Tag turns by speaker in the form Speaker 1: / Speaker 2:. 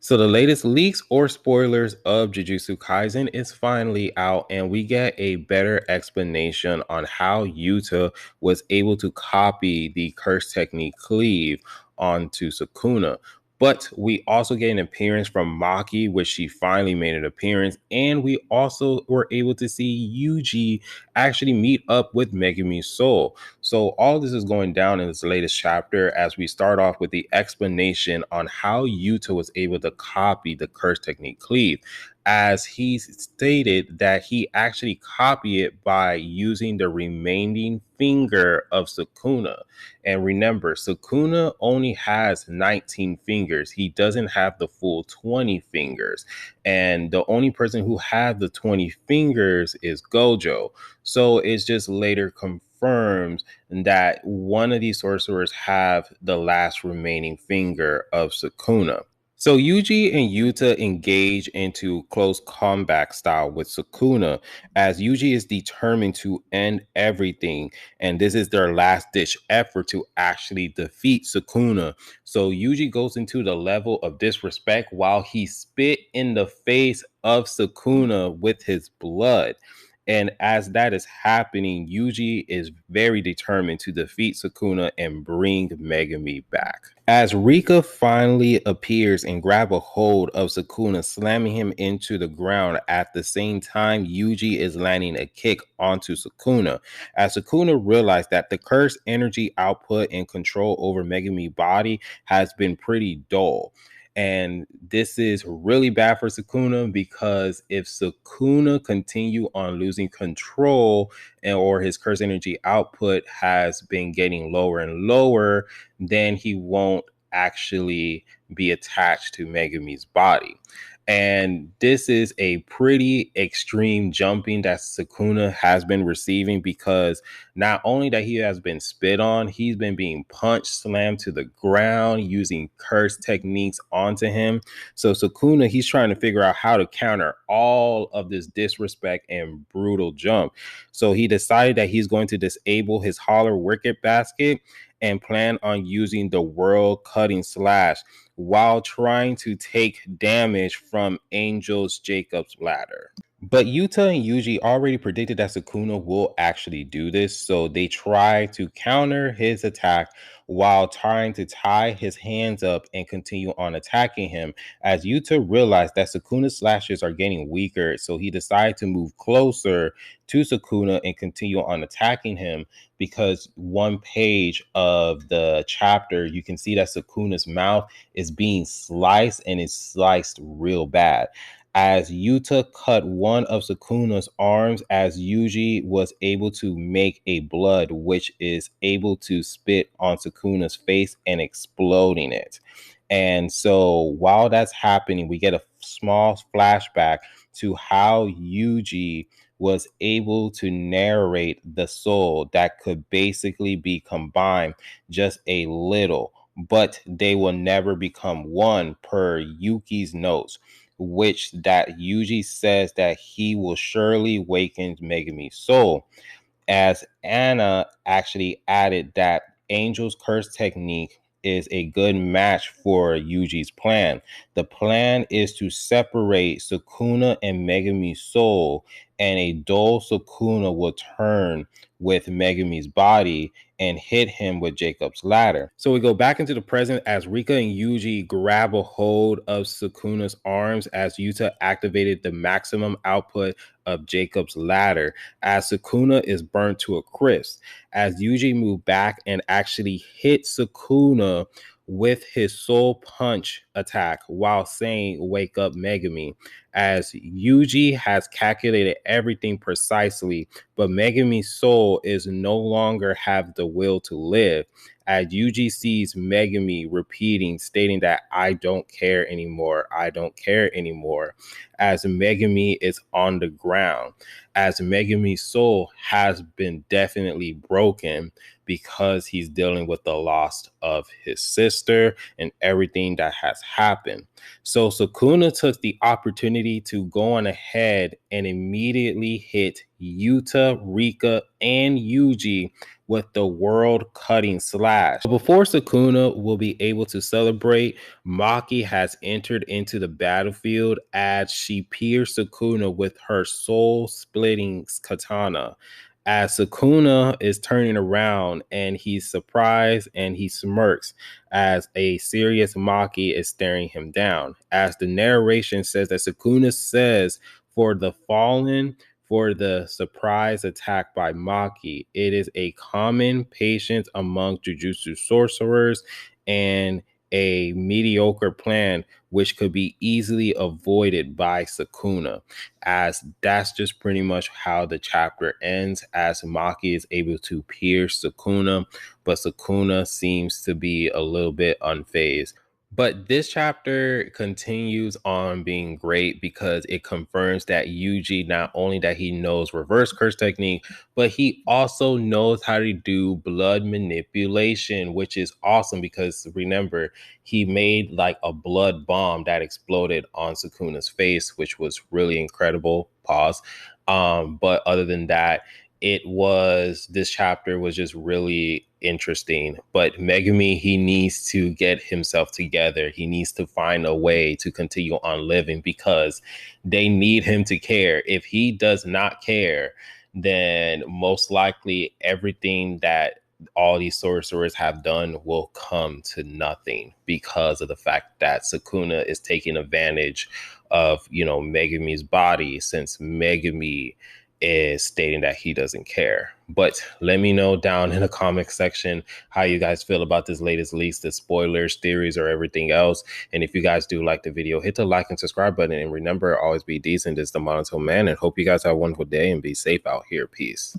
Speaker 1: So the latest leaks or spoilers of Jujutsu Kaisen is finally out, and we get a better explanation on how Yuta was able to copy the curse technique cleave onto Sukuna. But we also get an appearance from Maki, which she finally made an appearance, and we also were able to see Yuji actually meet up with Megumi's soul. So all this is going down in this latest chapter as we start off with the explanation on how Yuta was able to copy the curse technique cleave. As he stated that he actually copied it by using the remaining finger of Sukuna. And remember, Sukuna only has 19 fingers. He doesn't have the full 20 fingers. And the only person who had the 20 fingers is Gojo. So it's just later confirmed that one of these sorcerers have the last remaining finger of Sukuna. So Yuji and Yuta engage into close combat style with Sukuna as Yuji is determined to end everything, and this is their last ditch effort to actually defeat Sukuna. So Yuji goes into the level of disrespect while he spit in the face of Sukuna with his blood. And as that is happening, Yuji is very determined to defeat Sukuna and bring Megumi back. As Rika finally appears and grab a hold of Sukuna, slamming him into the ground at the same time, Yuji is landing a kick onto Sukuna. As Sukuna realized that the cursed energy output and control over Megumi's body has been pretty dull. And this is really bad for Sukuna because if Sukuna continue on losing control or his curse energy output has been getting lower and lower, then he won't actually be attached to Megumi's body. And this is a pretty extreme jumping that Sukuna has been receiving because not only that he has been spit on, he's been being punched, slammed to the ground, using curse techniques onto him. So Sukuna, he's trying to figure out how to counter all of this disrespect and brutal jump. So he decided that he's going to disable his holler wicket basket and plan on using the world cutting slash while trying to take damage from Angel's Jacob's ladder. But Yuta and Yuji already predicted that Sukuna will actually do this, so they try to counter his attack while trying to tie his hands up and continue on attacking him. As Yuta realized that Sukuna's slashes are getting weaker, so he decided to move closer to Sukuna and continue on attacking him because one page of the chapter, you can see that Sukuna's mouth is being sliced and it's sliced real bad. As Yuta cut one of Sukuna's arms, as Yuji was able to make a blood, which is able to spit on Sukuna's face and exploding it. And so while that's happening, we get a small flashback to how Yuji was able to narrate the soul that could basically be combined just a little, but they will never become one per Yuki's notes, which that Yuji says that he will surely waken Megumi's soul. As Anna actually added that Angel's curse technique is a good match for Yuji's plan. The plan is to separate Sukuna and Megumi's soul, and a dull Sukuna will turn with Megumi's body and hit him with Jacob's ladder. So we go back into the present as Rika and Yuji grab a hold of Sukuna's arms as Yuta activated the maximum output of Jacob's ladder as Sukuna is burnt to a crisp. As Yuji moved back and actually hit Sukuna with his soul punch attack while saying wake up Megumi, as Yuji has calculated everything precisely, but Megumi's soul is no longer have the will to live. As Yuji sees Megumi repeating, stating that I don't care anymore, I don't care anymore, as Megumi is on the ground, as Megumi's soul has been definitely broken because he's dealing with the loss of his sister and everything that has happened. So Sukuna took the opportunity to go on ahead and immediately hit Yuta, Rika, and Yuji with the world-cutting slash. Before Sukuna will be able to celebrate, Maki has entered into the battlefield as she pierced Sukuna with her soul-splitting katana. As Sukuna is turning around and he's surprised and he smirks as a serious Maki is staring him down. As the narration says that Sukuna says, for the fallen, for the surprise attack by Maki, it is a common patience among Jujutsu sorcerers and a mediocre plan which could be easily avoided by Sukuna, as that's just pretty much how the chapter ends, as Maki is able to pierce Sukuna, but Sukuna seems to be a little bit unfazed. But this chapter continues on being great because it confirms that Yuji, not only that he knows reverse curse technique, but he also knows how to do blood manipulation, which is awesome because remember, he made like a blood bomb that exploded on Sukuna's face, which was really incredible. Pause. But other than that, this chapter was just really interesting. But Megumi, he needs to get himself together. He needs to find a way to continue on living because they need him to care. If he does not care, then most likely everything that all these sorcerers have done will come to nothing because of the fact that Sukuna is taking advantage of, Megumi's body, since Megumi is stating that he doesn't care. But let me know down in the comment section how you guys feel about this latest leaks, the spoilers, theories, or everything else. And if you guys do like the video, hit the like and subscribe button. And remember, always be decent. It's the Monotone Man. And hope you guys have a wonderful day and be safe out here. Peace.